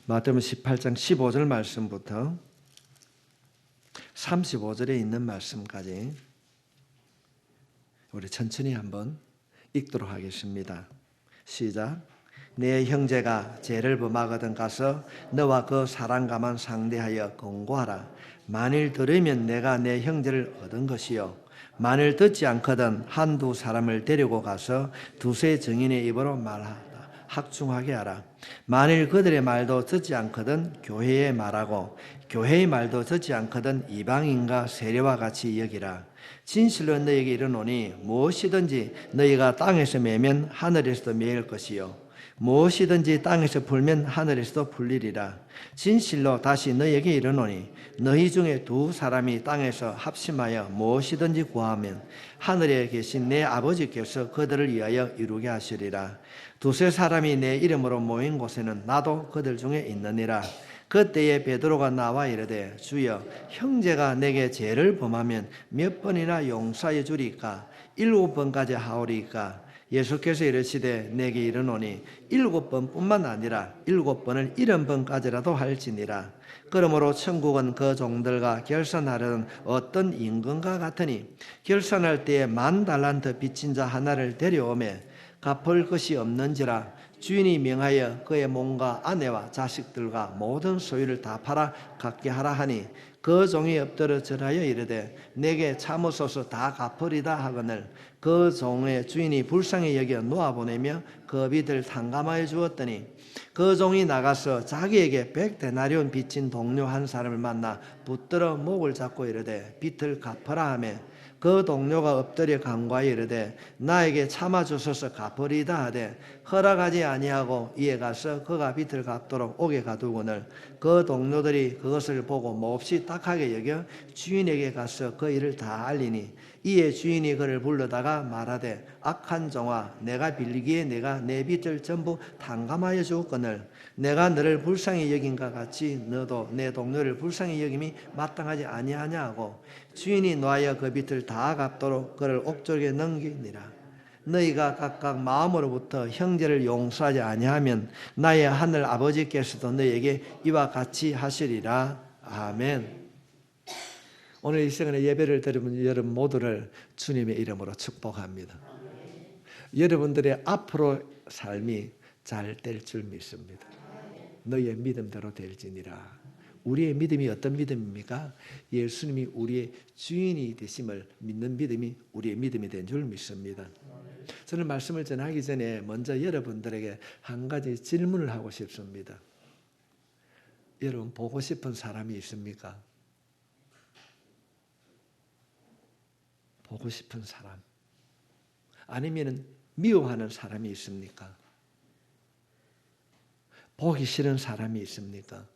마태복음 18장 15절 말씀부터 35절에 있는 말씀까지 우리 천천히 한번 읽도록 하겠습니다. 시작. 내 형제가 죄를 범하거든 가서 너와 그 사랑과만 상대하여 권고하라. 만일 들으면 내가 내 형제를 얻은 것이요, 만일 듣지 않거든 한두 사람을 데리고 가서 두세 증인의 입으로 말하다 학중하게 하라. 만일 그들의 말도 듣지 않거든 교회에 말하고 교회의 말도 듣지 않거든 이방인과 세례와 같이 여기라. 진실로 너희에게 이르노니 무엇이든지 너희가 땅에서 매면 하늘에서도 매일 것이요, 무엇이든지 땅에서 풀면 하늘에서도 풀리리라. 진실로 다시 너희에게 이르노니 너희 중에 두 사람이 땅에서 합심하여 무엇이든지 구하면 하늘에 계신 내 아버지께서 그들을 위하여 이루게 하시리라. 두세 사람이 내 이름으로 모인 곳에는 나도 그들 중에 있느니라. 그때에 베드로가 나와 이르되 주여, 형제가 내게 죄를 범하면 몇 번이나 용서해 주리까? 7번까지 하오리까? 예수께서 이르시되 내게 이르노니 7번뿐만 아니라 7번을 70번까지라도 할지니라. 그러므로 천국은 그 종들과 결산하려는 어떤 임금과 같으니 결산할 때에 10,000달란트 빚진 자 하나를 데려오매 갚을 것이 없는지라 주인이 명하여 그의 몸과 아내와 자식들과 모든 소유를 다 팔아 갖게 하라 하니 그 종이 엎드려 절하여 이르되 내게 참으소서 다 갚으리다 하거늘 그 종의 주인이 불쌍히 여겨 놓아보내며 그 빚을 탕감하여 주었더니 그 종이 나가서 자기에게 100데나리온 빚진 동료 한 사람을 만나 붙들어 목을 잡고 이르되 빚을 갚으라 하매 그 동료가 엎드려 간과히 이르되 나에게 참아주소서 갚으리다 하되 허락하지 아니하고 이에 가서 그가 빚을 갚도록 오게 가두거늘 그 동료들이 그것을 보고 몹시 딱하게 여겨 주인에게 가서 그 일을 다 알리니 이에 주인이 그를 불러다가 말하되 악한 종아, 내가 빌리기에 내가 내 빚을 전부 탕감하여 주었거늘 내가 너를 불쌍히 여긴과 같이 너도 내 동료를 불쌍히 여김이 마땅하지 아니하냐 하고 주인이 노하여 그 빚을 다 갚도록 그를 옥졸에게 넘기니라. 너희가 각각 마음으로부터 형제를 용서하지 아니하면 나의 하늘 아버지께서도 너희에게 이와 같이 하시리라. 아멘. 오늘 이 시간에 예배를 드리는 여러분 모두를 주님의 이름으로 축복합니다. 여러분들의 앞으로 삶이 잘 될 줄 믿습니다. 너희의 믿음대로 될지니라. 우리의 믿음이 어떤 믿음입니까? 예수님이 우리의 주인이 되심을 믿는 믿음이 우리의 믿음이 된 줄 믿습니다. 저는 말씀을 전하기 전에 먼저 여러분들에게 한 가지 질문을 하고 싶습니다. 여러분 보고 싶은 사람이 있습니까? 보고 싶은 사람, 아니면 미워하는 사람이 있습니까? 보기 싫은 사람이 있습니까?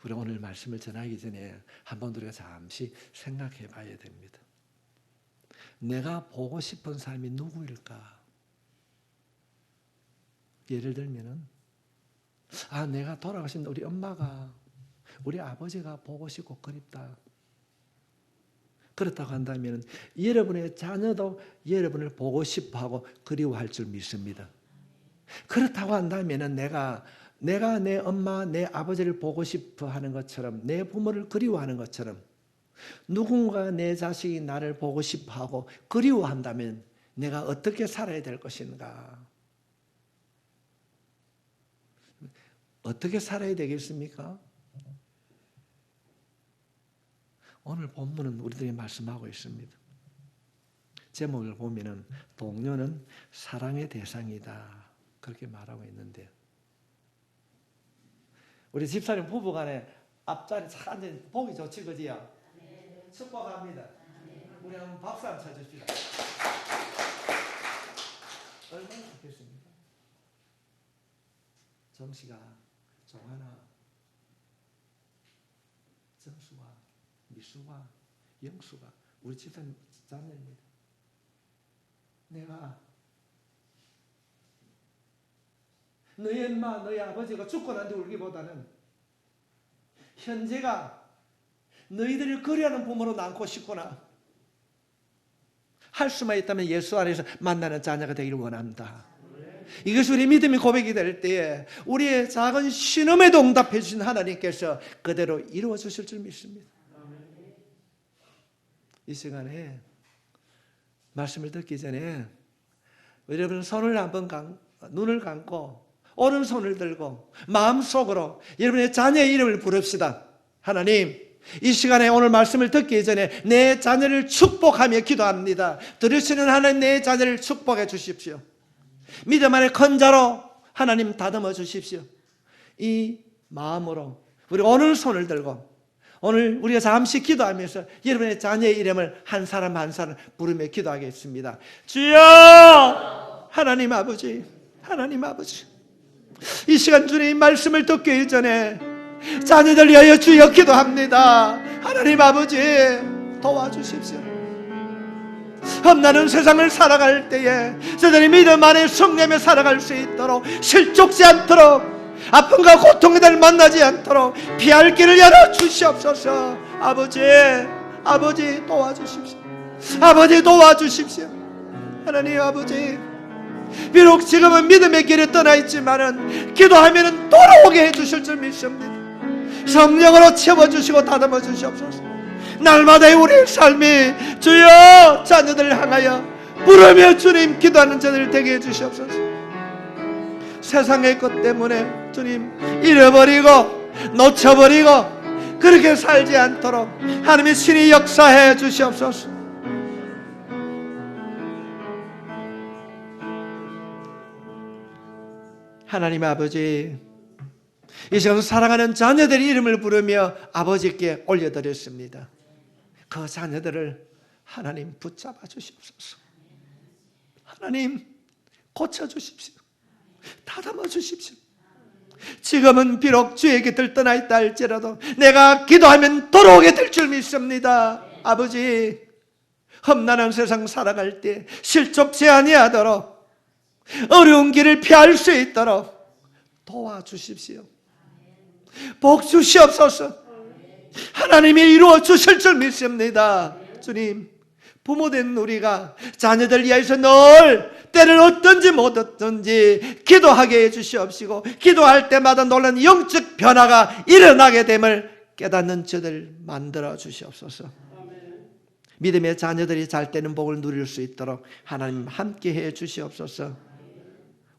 우리 오늘 말씀을 전하기 전에 한번 우리가 잠시 생각해 봐야 됩니다. 내가 보고 싶은 사람이 누구일까? 예를 들면은 내가 돌아가신 우리 엄마가, 우리 아버지가 보고 싶고 그립다. 그렇다고 한다면 여러분의 자녀도 여러분을 보고 싶어하고 그리워할 줄 믿습니다. 그렇다고 한다면 내가 내 엄마, 내 아버지를 보고 싶어하는 것처럼, 내 부모를 그리워하는 것처럼 누군가 내 자식이 나를 보고 싶어하고 그리워한다면 내가 어떻게 살아야 될 것인가? 어떻게 살아야 되겠습니까? 오늘 본문은 우리들이 말씀하고 있습니다. 제목을 보면은 동료는 사랑의 대상이다, 그렇게 말하고 있는데, 우리 집사님 부부간에 앞자리 착 앉아 보기 좋지, 그지요? 축복합니다. 우리 한번 박수 한번 쳐줍시다. 얼마나 좋겠습니까? 정씨가, 종하나, 정수가, 미수가, 영수가 우리 집사님 자녀입니다. 내가 너희 엄마, 너희 아버지가 죽고 난 뒤 울기보다는 현재가 너희들을 그리하는 부모로 낳고 싶구나. 할 수만 있다면 예수 안에서 만나는 자녀가 되기를 원합니다. 이것이 우리 믿음의 고백이 될 때에 우리의 작은 신음에도 응답해 주신 하나님께서 그대로 이루어 주실 줄 믿습니다. 이 시간에 말씀을 듣기 전에 여러분 눈을 감고 오른손을 들고 마음속으로 여러분의 자녀의 이름을 부릅시다. 하나님, 이 시간에 오늘 말씀을 듣기 전에 내 자녀를 축복하며 기도합니다. 들으시는 하나님, 내 자녀를 축복해 주십시오. 믿음 안에 큰 자로 하나님 다듬어 주십시오. 이 마음으로 우리 오른손을 들고 오늘 우리가 잠시 기도하면서 여러분의 자녀의 이름을 한 사람 한 사람 부르며 기도하겠습니다. 주여! 하나님 아버지, 하나님 아버지, 이 시간 주님 말씀을 듣기 전에 자녀들 위하여 주여 기도합니다. 하나님 아버지, 도와주십시오. 험난한 세상을 살아갈 때에 저들이 믿음 안에 성령에 살아갈 수 있도록 실족지 않도록 아픔과 고통을 만나지 않도록 피할 길을 열어 주시옵소서. 아버지, 아버지 도와주십시오. 아버지 도와주십시오. 하나님 아버지, 비록 지금은 믿음의 길에 떠나 있지만은 기도하면은 돌아오게 해주실 줄 믿습니다. 성령으로 채워주시고 다듬어 주시옵소서. 날마다의 우리의 삶이 주여 자녀들을 향하여 부르며 주님 기도하는 자들 되게 해주시옵소서. 세상의 것 때문에 주님 잃어버리고 놓쳐버리고 그렇게 살지 않도록 하나님의 신이 역사해 주시옵소서. 하나님 아버지, 이 시간 사랑하는 자녀들의 이름을 부르며 아버지께 올려드렸습니다. 그 자녀들을 하나님 붙잡아 주시옵소서. 하나님 고쳐주십시오. 다듬어 주십시오. 지금은 비록 주의 곁을 떠나 있다 할지라도 내가 기도하면 돌아오게 될 줄 믿습니다. 아버지, 험난한 세상 살아갈 때 실족지 아니하도록 어려운 길을 피할 수 있도록 도와주십시오. 복 주시옵소서. 하나님이 이루어 주실 줄 믿습니다. 주님, 부모된 우리가 자녀들 위해서 늘 때를 얻든지 못 얻든지 기도하게 해주시옵시고 기도할 때마다 놀라는 영적 변화가 일어나게 됨을 깨닫는 저들 만들어 주시옵소서. 믿음의 자녀들이 잘 되는 복을 누릴 수 있도록 하나님 함께 해 주시옵소서.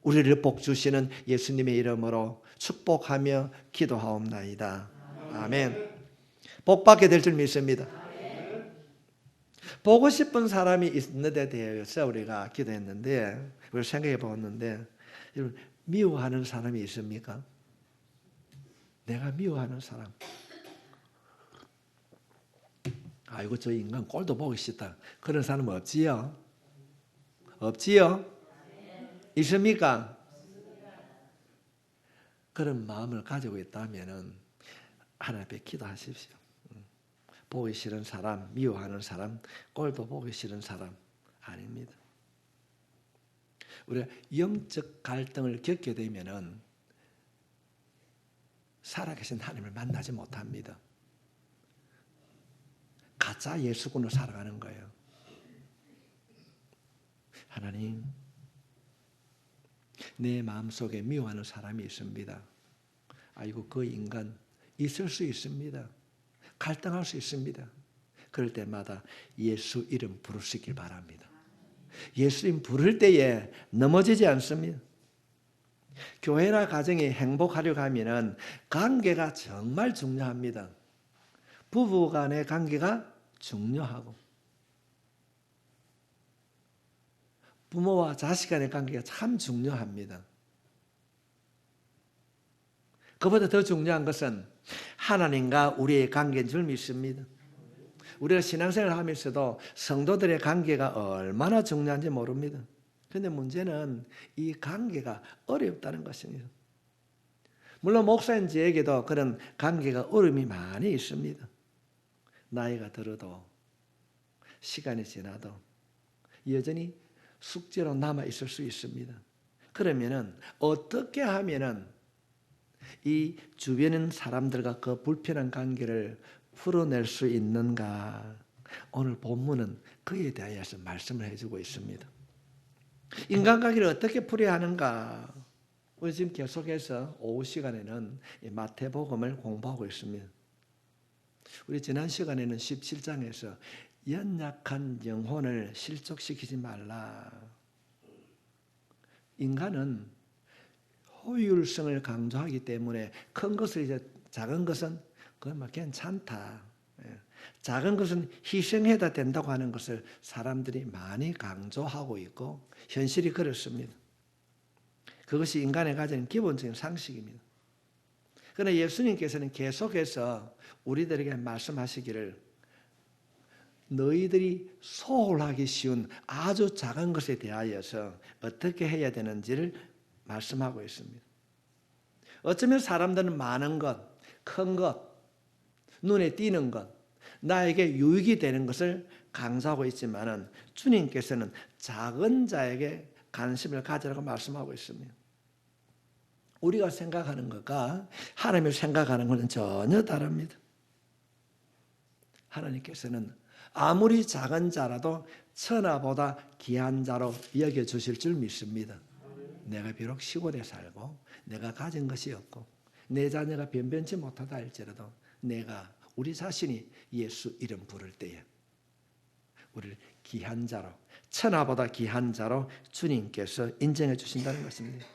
우리를 복 주시는 예수님의 이름으로 축복하며 기도하옵나이다. 아멘. 복 받게 될 줄 믿습니다. 보고 싶은 사람이 있는데 대해서 우리가 기도했는데, 우리 생각해 보았는데, 미워하는 사람이 있습니까? 내가 미워하는 사람. 아이고, 저 인간 꼴도 보기 싫다. 그런 사람 없지요? 없지요? 있습니까? 그런 마음을 가지고 있다면 하나님 앞에 기도하십시오. 보기 싫은 사람, 미워하는 사람, 꼴도 보기 싫은 사람 아닙니다. 우리가 영적 갈등을 겪게 되면은 살아계신 하나님을 만나지 못합니다. 가짜 예수군으로 살아가는 거예요. 하나님, 내 마음속에 미워하는 사람이 있습니다. 아이고, 그 인간 있을 수 있습니다. 갈등할 수 있습니다. 그럴 때마다 예수 이름 부르시길 바랍니다. 예수 이름 부를 때에 넘어지지 않습니다. 교회나 가정이 행복하려고 하면 관계가 정말 중요합니다. 부부 간의 관계가 중요하고 부모와 자식 간의 관계가 참 중요합니다. 그보다 더 중요한 것은 하나님과 우리의 관계인 줄 믿습니다. 우리가 신앙생활을 하면서도 성도들의 관계가 얼마나 중요한지 모릅니다. 그런데 문제는 이 관계가 어렵다는 것입니다. 물론 목사인 저에게도 그런 관계가 어려움이 많이 있습니다. 나이가 들어도 시간이 지나도 여전히 숙제로 남아 있을 수 있습니다. 그러면은 어떻게 하면은 이 주변의 사람들과 그 불편한 관계를 풀어낼 수 있는가? 오늘 본문은 그에 대하여서 말씀을 해주고 있습니다. 인간관계를 어떻게 풀어야 하는가? 우리 지금 계속해서 오후 시간에는 이 마태복음을 공부하고 있습니다. 우리 지난 시간에는 17장에서 연약한 영혼을 실족시키지 말라. 인간은 호율성을 강조하기 때문에 큰 것을 이제 작은 것은 그건 뭐 괜찮다. 작은 것은 희생해야 된다고 하는 것을 사람들이 많이 강조하고 있고 현실이 그렇습니다. 그것이 인간에 가진 기본적인 상식입니다. 그러나 예수님께서는 계속해서 우리들에게 말씀하시기를 너희들이 소홀하기 쉬운 아주 작은 것에 대하여서 어떻게 해야 되는지를 말씀하고 있습니다. 어쩌면 사람들은 많은 것, 큰 것, 눈에 띄는 것, 나에게 유익이 되는 것을 강조하고 있지만은 주님께서는 작은 자에게 관심을 가지라고 말씀하고 있습니다. 우리가 생각하는 것과 하나님이 생각하는 것은 전혀 다릅니다. 하나님께서는 아무리 작은 자라도 천하보다 귀한 자로 여겨주실 줄 믿습니다. 내가 비록 시골에 살고 내가 가진 것이 없고 내 자녀가 변변치 못하다 할지라도 내가 우리 자신이 예수 이름 부를 때에 우리를 귀한 자로 천하보다 귀한 자로 주님께서 인정해 주신다는 것입니다.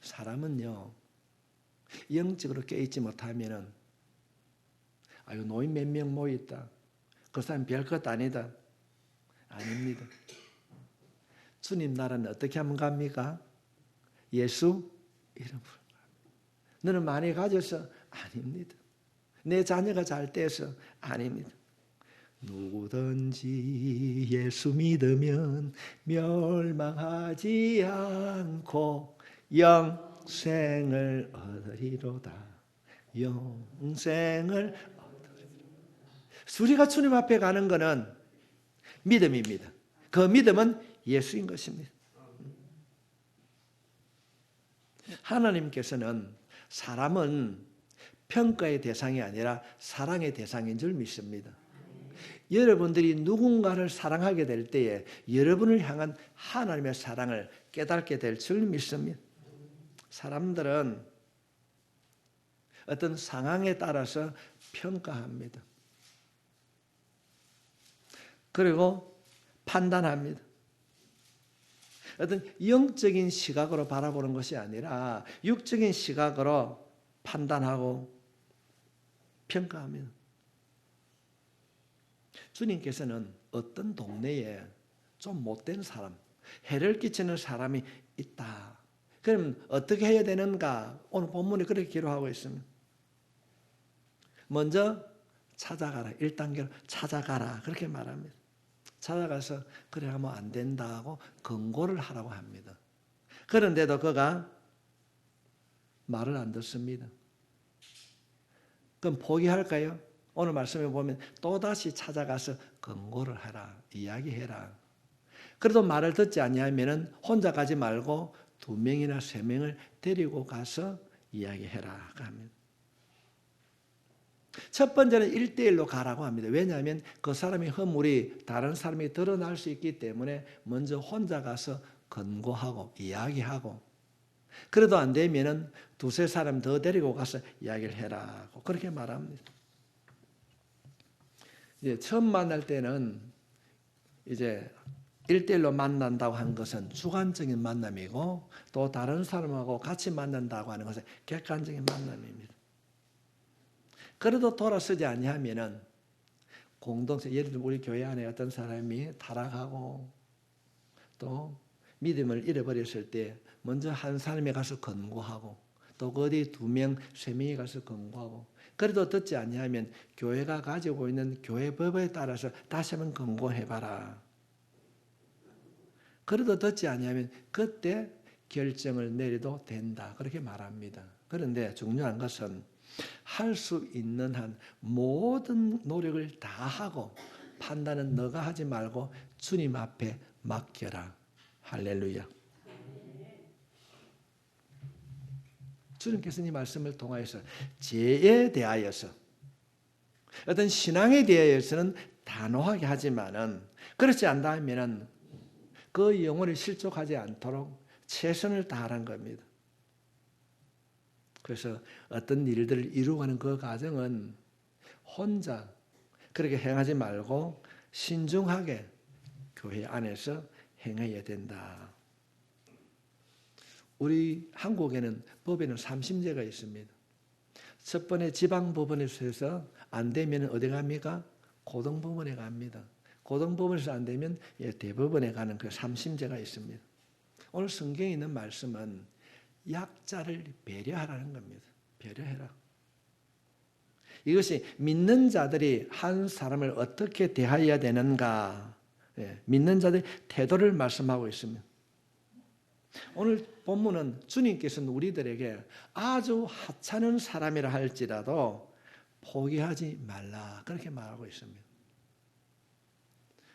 사람은요 영적으로 깨있지 못하면은 아유 노인 몇 명 모였다. 그 사람 별것 아니다. 아닙니다. 주님 나라는 어떻게 하면 갑니까? 예수 이름으로. 너는 많이 가져서 아닙니다. 내 자녀가 잘 돼서 아닙니다. 누구든지 예수 믿으면 멸망하지 않고 영생을 얻으리로다. 영생을 우리가 주님 앞에 가는 것은 믿음입니다. 그 믿음은 예수인 것입니다. 하나님께서는 사람은 평가의 대상이 아니라 사랑의 대상인 줄 믿습니다. 여러분들이 누군가를 사랑하게 될 때에 여러분을 향한 하나님의 사랑을 깨닫게 될 줄 믿습니다. 사람들은 어떤 상황에 따라서 평가합니다. 그리고 판단합니다. 어떤 영적인 시각으로 바라보는 것이 아니라 육적인 시각으로 판단하고 평가합니다. 주님께서는 어떤 동네에 좀 못된 사람, 해를 끼치는 사람이 있다. 그럼 어떻게 해야 되는가? 오늘 본문에 그렇게 기록하고 있습니다. 먼저 찾아가라. 1단계로 찾아가라. 그렇게 말합니다. 찾아가서 그래 하면 안 된다고 권고를 하라고 합니다. 그런데도 그가 말을 안 듣습니다. 그럼 포기할까요? 오늘 말씀에 보면 또다시 찾아가서 권고를 하라. 이야기해라. 그래도 말을 듣지 아니하면 혼자 가지 말고 2명이나 3명을 데리고 가서 이야기해라 합니다. 첫 번째는 1대1로 가라고 합니다. 왜냐하면 그 사람의 허물이 다른 사람이 드러날 수 있기 때문에 먼저 혼자 가서 권고하고 이야기하고 그래도 안 되면은 2-3사람 더 데리고 가서 이야기를 해라고 그렇게 말합니다. 이제 처음 만날 때는 이제 1대1로 만난다고 한 것은 주관적인 만남이고 또 다른 사람하고 같이 만난다고 하는 것은 객관적인 만남입니다. 그래도 돌아서지 아니하면은 공동체, 예를 들어 우리 교회 안에 어떤 사람이 타락하고 또 믿음을 잃어버렸을 때 먼저 한 사람이 가서 권고하고 또 어디 2명, 3명이 가서 권고하고 그래도 듣지 아니하면 교회가 가지고 있는 교회 법에 따라서 다시 한번 권고해봐라. 그래도 듣지 아니하면 그때 결정을 내려도 된다. 그렇게 말합니다. 그런데 중요한 것은 할 수 있는 한 모든 노력을 다 하고 판단은 너가 하지 말고 주님 앞에 맡겨라. 할렐루야. 주님께서 이 말씀을 통하여서 죄에 대하여서 어떤 신앙에 대하여서는 단호하게 하지만은 그렇지 않다면은 그 영혼이 실족하지 않도록 최선을 다하는 겁니다. 그래서 어떤 일들을 이루어가는 그 과정은 혼자 그렇게 행하지 말고 신중하게 교회 안에서 행해야 된다. 우리 한국에는 법에는 3심제가 있습니다. 첫 번째 지방법원에서 해서 안 되면 어디 갑니까? 고등법원에 갑니다. 고등법원에서 안 되면 대법원에 가는 그 3심제가 있습니다. 오늘 성경에 있는 말씀은 약자를 배려하라는 겁니다. 배려해라. 이것이 믿는 자들이 한 사람을 어떻게 대해야 되는가, 믿는 자들의 태도를 말씀하고 있습니다. 오늘 본문은 주님께서는 우리들에게 아주 하찮은 사람이라 할지라도 포기하지 말라 그렇게 말하고 있습니다.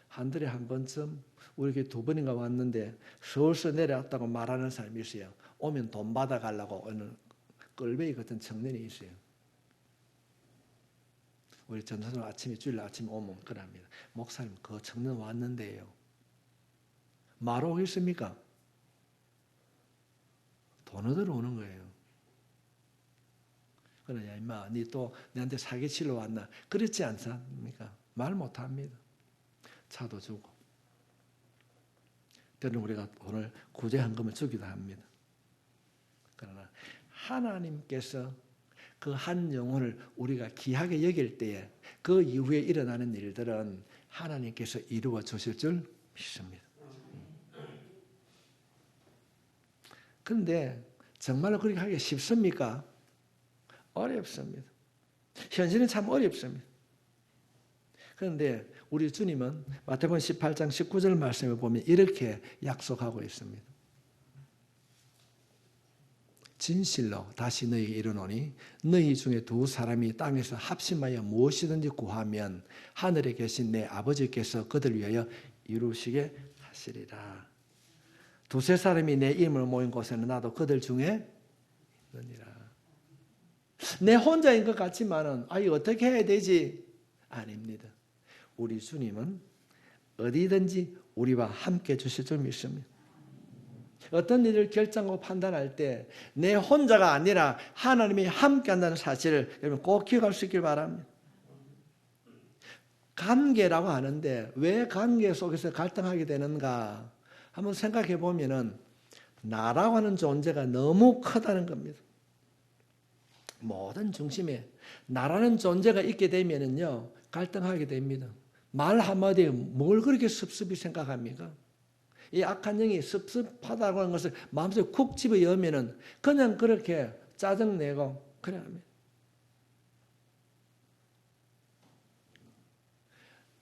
한 달에 한 번쯤 우리 교회 2번인가 왔는데 서울서 내려왔다고 말하는 사람이 있어요. 오면 돈 받아가려고 어느 꼴배기 같은 청년이 있어요. 우리 전사님 아침에 주일 아침에 오면 그럽니다. 목사님 그 청년 왔는데요. 말 오겠습니까? 돈 얻으러 오는 거예요. 그러냐 야 임마 니 또 내한테 사기치러 왔나? 그렇지 않습니까? 말 못합니다. 차도 주고 때로는 우리가 오늘 구제헌금을 주기도 합니다. 그러나 하나님께서 그 한 영혼을 우리가 귀하게 여길 때에 그 이후에 일어나는 일들은 하나님께서 이루어 주실 줄 믿습니다. 그런데 정말로 그렇게 하기 쉽습니까? 어렵습니다. 현실은 참 어렵습니다. 그런데 우리 주님은 마태복음 18장 19절 말씀을 보면 이렇게 약속하고 있습니다. 진실로 다시 너희에게 이르노니 너희 중에 2사람이 땅에서 합심하여 무엇이든지 구하면 하늘에 계신 내 아버지께서 그들 위하여 이루시게 하시리라. 2-3사람이 내 이름을 모인 곳에는 나도 그들 중에 있느니라. 내 혼자인 것 같지만은 어떻게 해야 되지? 아닙니다. 우리 주님은 어디든지 우리와 함께 주실 줄 믿습니다. 어떤 일을 결정하고 판단할 때 내 혼자가 아니라 하나님이 함께 한다는 사실을 여러분 꼭 기억할 수 있길 바랍니다. 관계라고 하는데 왜 관계 속에서 갈등하게 되는가? 한번 생각해 보면은 나라고 하는 존재가 너무 크다는 겁니다. 모든 중심에 나라는 존재가 있게 되면은요 갈등하게 됩니다. 말 한마디에 뭘 그렇게 섭섭히 생각합니까? 이 악한 영이 섭섭하다고 하는 것을 마음속에 쿡 집어 여면은 그냥 그렇게 짜증내고 그래 합니다.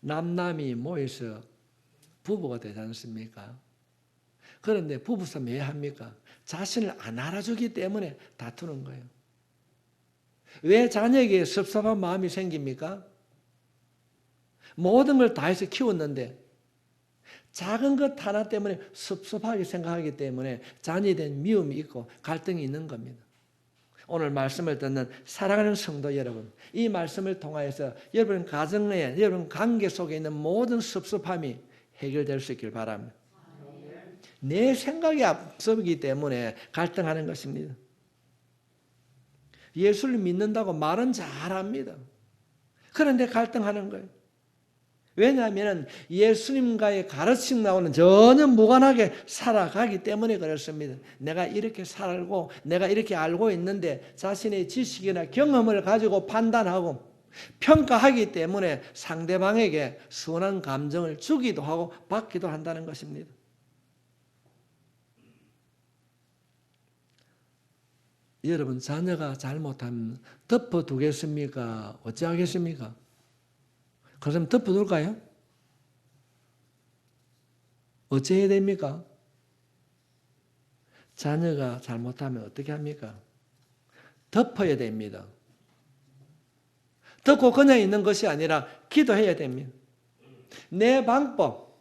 남남이 모여서 부부가 되지 않습니까? 그런데 부부싸움 왜 합니까? 자신을 안 알아주기 때문에 다투는 거예요. 왜 자녀에게 섭섭한 마음이 생깁니까? 모든 걸 다해서 키웠는데 작은 것 하나 때문에 섭섭하게 생각하기 때문에 자녀에 대한 미움이 있고 갈등이 있는 겁니다. 오늘 말씀을 듣는 사랑하는 성도 여러분, 이 말씀을 통하여서 여러분 가정 내에 여러분 관계 속에 있는 모든 섭섭함이 해결될 수 있길 바랍니다. 내 생각이 앞서기 때문에 갈등하는 것입니다. 예수를 믿는다고 말은 잘합니다. 그런데 갈등하는 거예요. 왜냐하면 예수님과의 가르침 나오는 전혀 무관하게 살아가기 때문에 그렇습니다. 내가 이렇게 살고 내가 이렇게 알고 있는데 자신의 지식이나 경험을 가지고 판단하고 평가하기 때문에 상대방에게 선한 감정을 주기도 하고 받기도 한다는 것입니다. 여러분 자녀가 잘못하면 덮어두겠습니까? 어찌하겠습니까? 그럼 덮어둘까요? 어찌해야 됩니까? 자녀가 잘못하면 어떻게 합니까? 덮어야 됩니다. 덮고 그냥 있는 것이 아니라 기도해야 됩니다. 내 방법,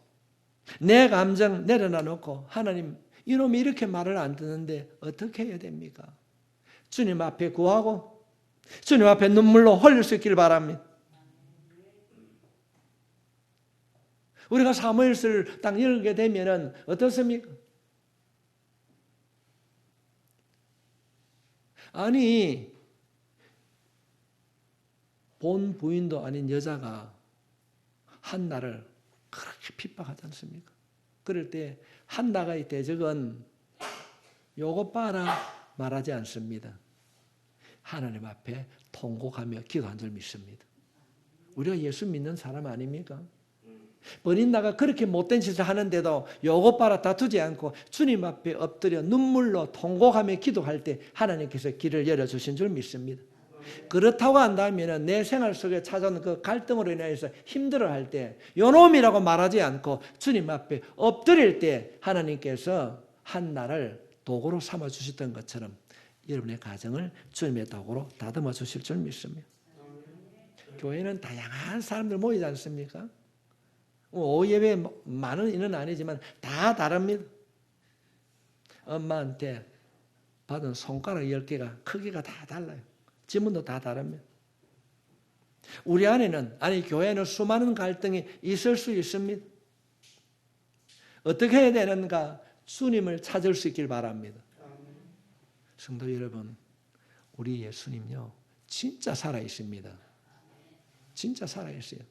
내 감정 내려놔 놓고 하나님 이놈이 이렇게 말을 안 듣는데 어떻게 해야 됩니까? 주님 앞에 구하고 주님 앞에 눈물로 흘릴 수 있기를 바랍니다. 우리가 사무엘서를 딱 열게 되면은 어떻습니까? 아니, 본 부인도 아닌 여자가 한나를 그렇게 핍박하지 않습니까? 그럴 때 한나가의 대적은 요거 봐라 말하지 않습니다. 하나님 앞에 통곡하며 기도한 줄 믿습니다. 우리가 예수 믿는 사람 아닙니까? 버린나가 그렇게 못된 짓을 하는데도 요것 봐라 다투지 않고 주님 앞에 엎드려 눈물로 통곡하며 기도할 때 하나님께서 길을 열어주신 줄 믿습니다. 그렇다고 한다면 내 생활 속에 찾아오는 그 갈등으로 인해서 힘들어할 때 요놈이라고 말하지 않고 주님 앞에 엎드릴 때 하나님께서 한나를 도구로 삼아 주셨던 것처럼 여러분의 가정을 주님의 도구로 다듬어 주실 줄 믿습니다. 교회는 다양한 사람들 모이지 않습니까? 오예배 많은 인은 아니지만 다 다릅니다. 엄마한테 받은 손가락 10개가 크기가 다 달라요. 지문도 다 다릅니다. 우리 안에는, 아니 교회는 수많은 갈등이 있을 수 있습니다. 어떻게 해야 되는가? 주님을 찾을 수 있길 바랍니다. 성도 여러분, 우리 예수님요 진짜 살아있습니다. 진짜 살아있어요.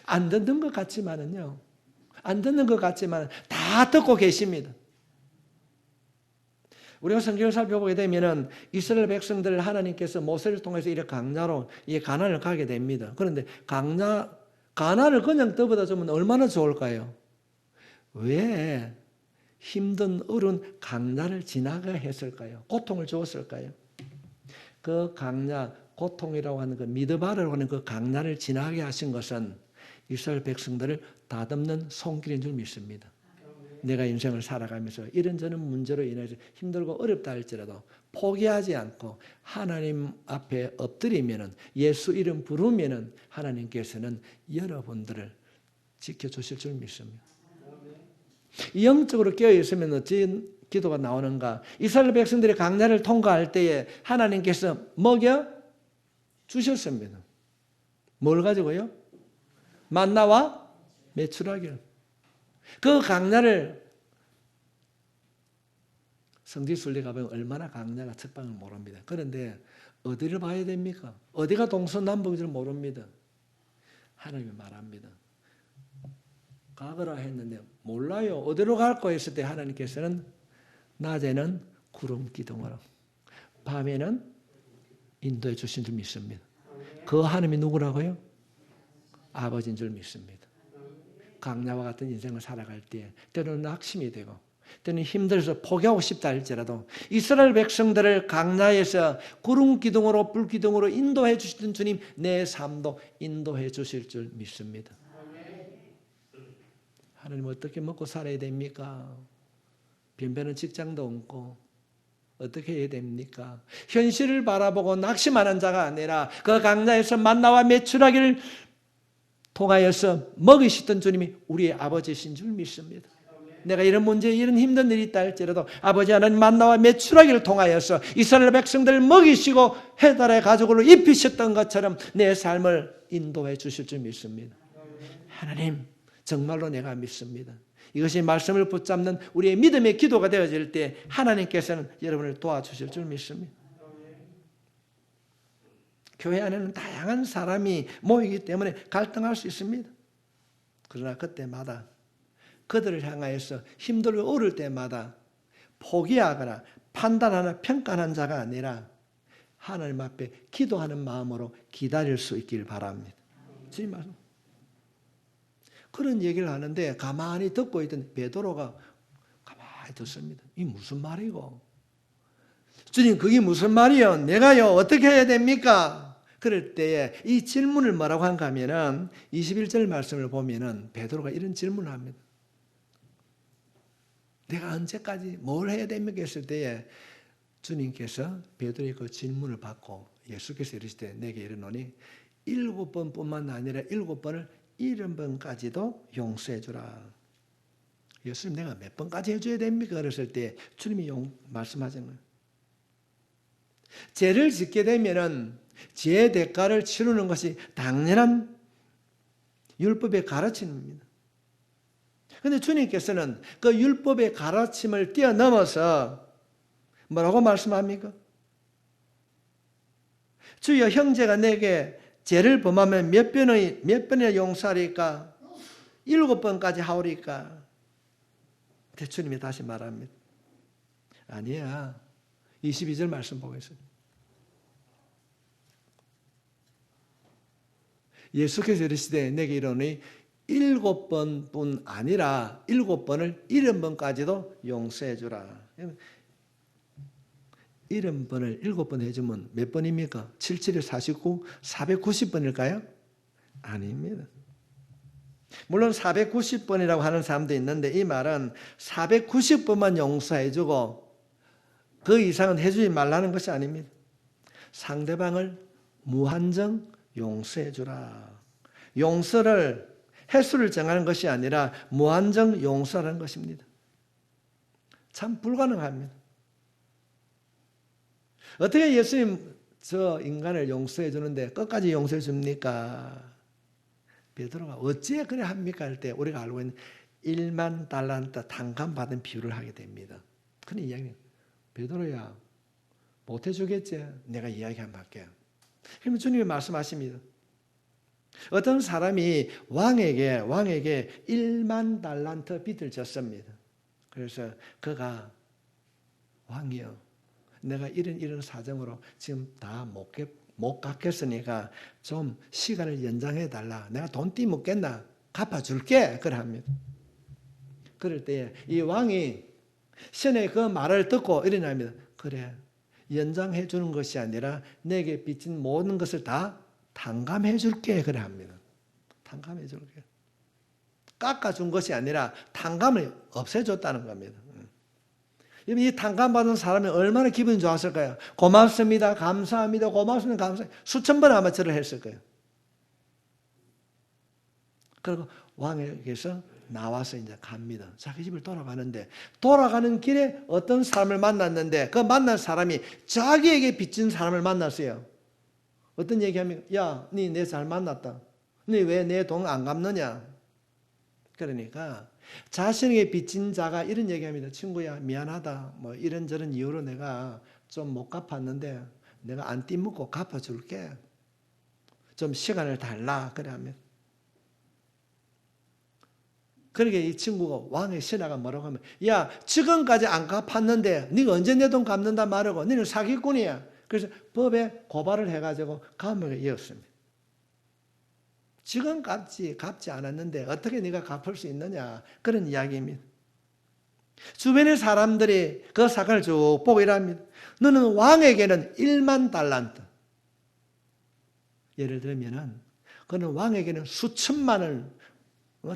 안 듣는 것 같지만은요, 안 듣는 것 같지만 다 듣고 계십니다. 우리가 성경을 살펴보게 되면은 이스라엘 백성들을 하나님께서 모세를 통해서 이렇게 강나로 이 가나안을 가게 됩니다. 그런데 가나안을 그냥 떠보다 주면 얼마나 좋을까요? 왜 힘든 어려운 강나를 지나가야 했을까요? 고통을 주었을까요? 그 강나, 고통이라고 하는 그 미드바라고 하는 그 강나를 지나게 하신 것은 이스라엘 백성들을 다듬는 손길인 줄 믿습니다. 내가 인생을 살아가면서 이런저런 문제로 인해서 힘들고 어렵다 할지라도 포기하지 않고 하나님 앞에 엎드리면은 예수 이름 부르면은 하나님께서는 여러분들을 지켜주실 줄 믿습니다. 영적으로 깨어있으면 어찌 기도가 나오는가? 이스라엘 백성들이 강나를 통과할 때에 하나님께서 먹여 주셨습니다. 뭘 가지고요? 만나와 메추라기를. 그 강나를 성지순례 가보면 얼마나 강나가 첫방을 모릅니다. 그런데 어디를 봐야 됩니까? 어디가 동서남북인지 모릅니다. 하나님이 말합니다. 가거라 했는데 몰라요. 어디로 갈까 했을 때 하나님께서는 낮에는 구름 기둥으로 밤에는 인도해 주신 줄 믿습니다. 그 하나님이 누구라고요? 아버지인 줄 믿습니다. 강나와 같은 인생을 살아갈 때 때로는 낙심이 되고 때로는 힘들어서 포기하고 싶다 할지라도 이스라엘 백성들을 강나에서 구름 기둥으로 불 기둥으로 인도해 주시던 주님 내 삶도 인도해 주실 줄 믿습니다. 하나님 어떻게 먹고 살아야 됩니까? 변변한 직장도 없고 어떻게 해야 됩니까? 현실을 바라보고 낙심하는 자가 아니라 그 강나에서 만나와 메추라기를 통하여서 먹이시던 주님이 우리의 아버지신 줄 믿습니다. 내가 이런 문제, 이런 힘든 일이 있다 할지라도 아버지 하나님 만나와 메추라기를 통하여서 이스라엘 백성들을 먹이시고 해달의 가족으로 입히셨던 것처럼 내 삶을 인도해 주실 줄 믿습니다. 하나님, 정말로 내가 믿습니다. 이것이 말씀을 붙잡는 우리의 믿음의 기도가 되어질 때 하나님께서는 여러분을 도와주실 줄 믿습니다. 교회 안에는 다양한 사람이 모이기 때문에 갈등할 수 있습니다. 그러나 그때마다 그들을 향하여서 힘들고 어려울 때마다 포기하거나 판단하나 평가하는 자가 아니라 하나님 앞에 기도하는 마음으로 기다릴 수 있길 바랍니다. 주님 말씀. 그런 얘기를 하는데 가만히 듣고 있던 베드로가 가만히 듣습니다. 이게 무슨 말이고? 주님 그게 무슨 말이요? 내가요 어떻게 해야 됩니까? 그럴 때에 이 질문을 뭐라고 한가 하면은 21절 말씀을 보면은 베드로가 이런 질문을 합니다. 내가 언제까지 뭘 해야 됩니까? 했을 때에 주님께서 베드로의 그 질문을 받고 예수께서 이르시되 내게 이르노니 7번뿐만 아니라 7번을 70번까지도 용서해 주라. 예수님 내가 몇 번까지 해줘야 됩니까? 그랬을 때 주님이 말씀하신 거예요. 죄를 짓게 되면은 죄의 대가를 치르는 것이 당연한 율법의 가르침입니다. 그런데 주님께서는 그 율법의 가르침을 뛰어넘어서 뭐라고 말씀합니까? 주여 형제가 내게 죄를 범하면 몇 번이나 용서하리까? 7번까지 하오리까? 주님이 다시 말합니다. 아니야. 22절 말씀 보겠습니다. 예수께서 이르시되 내게 이르노니 7번뿐 아니라 7번을 70번까지도 용서해 주라. 70번을 7번 해주면 몇 번입니까? 77에 49, 490번일까요? 아닙니다. 물론 490번이라고 하는 사람도 있는데 이 말은 490번만 용서해주고 그 이상은 해주지 말라는 것이 아닙니다. 상대방을 무한정 용서해주라. 용서를 횟수를 정하는 것이 아니라 무한정 용서라는 것입니다. 참 불가능합니다. 어떻게 예수님 저 인간을 용서해 주는데 끝까지 용서해 줍니까? 베드로가 어찌 그래 합니까? 할 때 우리가 알고 있는 1만 달란트 탕감받은 비유를 하게 됩니다. 그런 이야기는 베드로야 못해 주겠지? 내가 이야기 한번 할게요. 그러면 주님이 말씀하십니다. 어떤 사람이 왕에게 1만 달란트 빚을 졌습니다. 그래서 그가 왕이여 내가 이런 사정으로 지금 다 못 갚겠으니까 좀 시간을 연장해 달라. 내가 돈 띠먹겠나? 갚아줄게. 그래 합니다. 그럴 때 이 왕이 신의 그 말을 듣고 일어납니다. 그래 연장해 주는 것이 아니라 내게 빚진 모든 것을 다 탕감해 줄게. 그래 합니다. 탕감해 줄게. 깎아준 것이 아니라 탕감을 없애줬다는 겁니다. 이 탕감받은 사람이 얼마나 기분이 좋았을까요? 고맙습니다. 감사합니다. 고맙습니다. 감사합니다. 수천 번 아마 절을 했을 거예요. 그리고 왕에게서 나와서 이제 갑니다. 자기 집을 돌아가는데 돌아가는 길에 어떤 사람을 만났는데 그 만난 사람이 자기에게 빚진 사람을 만났어요. 어떤 얘기합니까? 야, 니 내 잘 만났다. 니 왜 내 돈 안 갚느냐? 그러니까 자신에게 빚진 자가 이런 얘기합니다. 친구야 미안하다. 뭐 이런저런 이유로 내가 좀 못 갚았는데 내가 안 띠먹고 갚아줄게. 좀 시간을 달라. 그래 하면 그러니까 이 친구가 왕의 신하가 뭐라고 하면 야 지금까지 안 갚았는데 네가 언제 내 돈 갚는다 말하고 너는 사기꾼이야. 그래서 법에 고발을 해가지고 감옥에 이었습니다. 지금 갚지 않았는데 어떻게 네가 갚을 수 있느냐 그런 이야기입니다. 주변의 사람들이 그 사건을 쭉 보고 이랍니다. 너는 왕에게는 1만 달란트 예를 들면은 그는 왕에게는 수천만을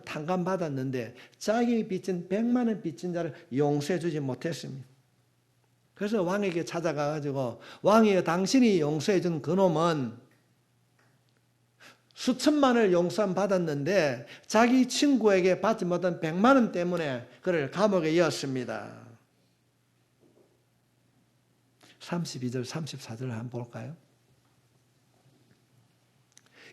탕감받았는데 자기 빚진 100만 원 빚진 자를 용서해 주지 못했습니다. 그래서 왕에게 찾아가가지고 왕이여 당신이 용서해 준 그놈은 수천만을 용서받았는데 자기 친구에게 받지 못한 100만 원 때문에 그를 감옥에 이었습니다. 32절 34절을 한번 볼까요?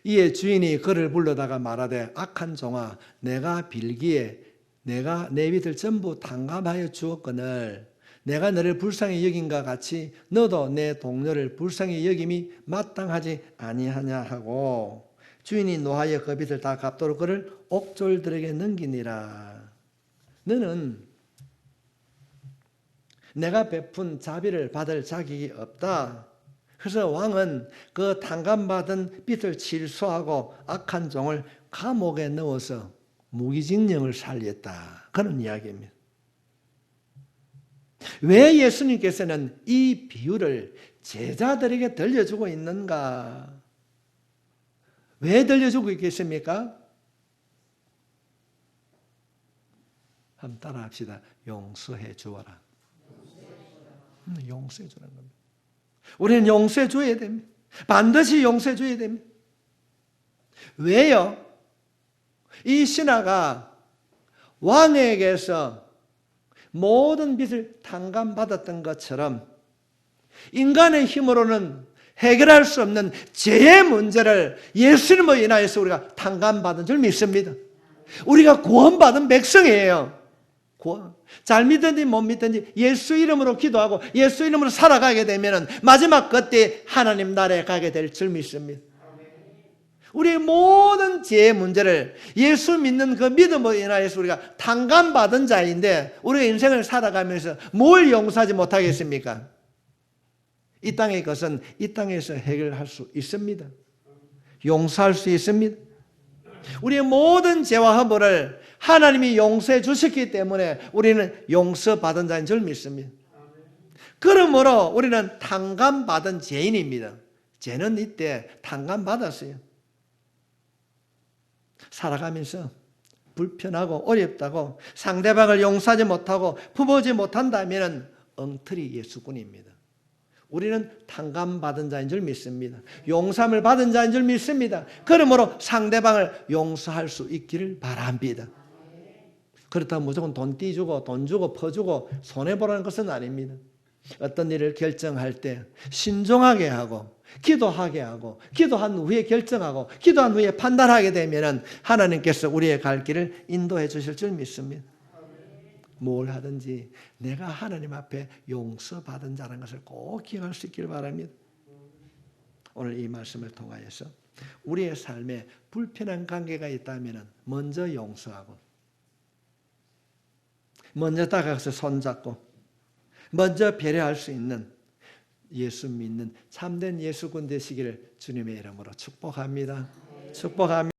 이에 주인이 그를 불러다가 말하되 악한 종아 내가 빌기에 내가 내 빚을 전부 탕감하여 주었거늘 내가 너를 불쌍히 여긴과 같이 너도 내 동료를 불쌍히 여김이 마땅하지 아니하냐 하고 주인이 노하여 그 빚을 다 갚도록 그를 옥졸들에게 넘기니라. 너는 내가 베푼 자비를 받을 자격이 없다. 그래서 왕은 그 탕감받은 빚을 질소하고 악한 종을 감옥에 넣어서 무기징역을 살렸다. 그런 이야기입니다. 왜 예수님께서는 이 비유를 제자들에게 들려주고 있는가? 왜 들려주고 있겠습니까? 한번 따라합시다. 용서해 주어라. 용서해 주라는 겁니다. 우리는 용서해 줘야 됩니다. 반드시 용서해 줘야 됩니다. 왜요? 이 신하가 왕에게서 모든 빚을 탕감받았던 것처럼 인간의 힘으로는 해결할 수 없는 죄의 문제를 예수님으로 인하여서 우리가 탕감받은 줄 믿습니다. 우리가 구원받은 백성이에요. 잘 믿든지 못 믿든지 예수 이름으로 기도하고 예수 이름으로 살아가게 되면 마지막 그때 하나님 나라에 가게 될 줄 믿습니다. 우리의 모든 죄의 문제를 예수 믿는 그 믿음으로 인하여서 우리가 탕감받은 자인데 우리의 인생을 살아가면서 뭘 용서하지 못하겠습니까? 이 땅의 것은 이 땅에서 해결할 수 있습니다. 용서할 수 있습니다. 우리의 모든 죄와 허물을 하나님이 용서해 주셨기 때문에 우리는 용서받은 자인 줄 믿습니다. 그러므로 우리는 탕감받은 죄인입니다. 죄는 이때 탕감받았어요. 살아가면서 불편하고 어렵다고 상대방을 용서하지 못하고 품어지 못한다면 엉터리 예수꾼입니다. 우리는 탕감받은 자인 줄 믿습니다. 용서함을 받은 자인 줄 믿습니다. 그러므로 상대방을 용서할 수 있기를 바랍니다. 그렇다고 무조건 돈 띄주고 돈 주고 퍼주고 손해보라는 것은 아닙니다. 어떤 일을 결정할 때 신중하게 하고 기도하게 하고 기도한 후에 결정하고 기도한 후에 판단하게 되면 하나님께서 우리의 갈 길을 인도해 주실 줄 믿습니다. 뭘 하든지 내가 하나님 앞에 용서받은 자라는 것을 꼭 기억할 수 있기를 바랍니다. 오늘 이 말씀을 통하여서 우리의 삶에 불편한 관계가 있다면 먼저 용서하고 먼저 다가가서 손잡고 먼저 배려할 수 있는 예수 믿는 참된 예수군 되시기를 주님의 이름으로 축복합니다. 축복합니다.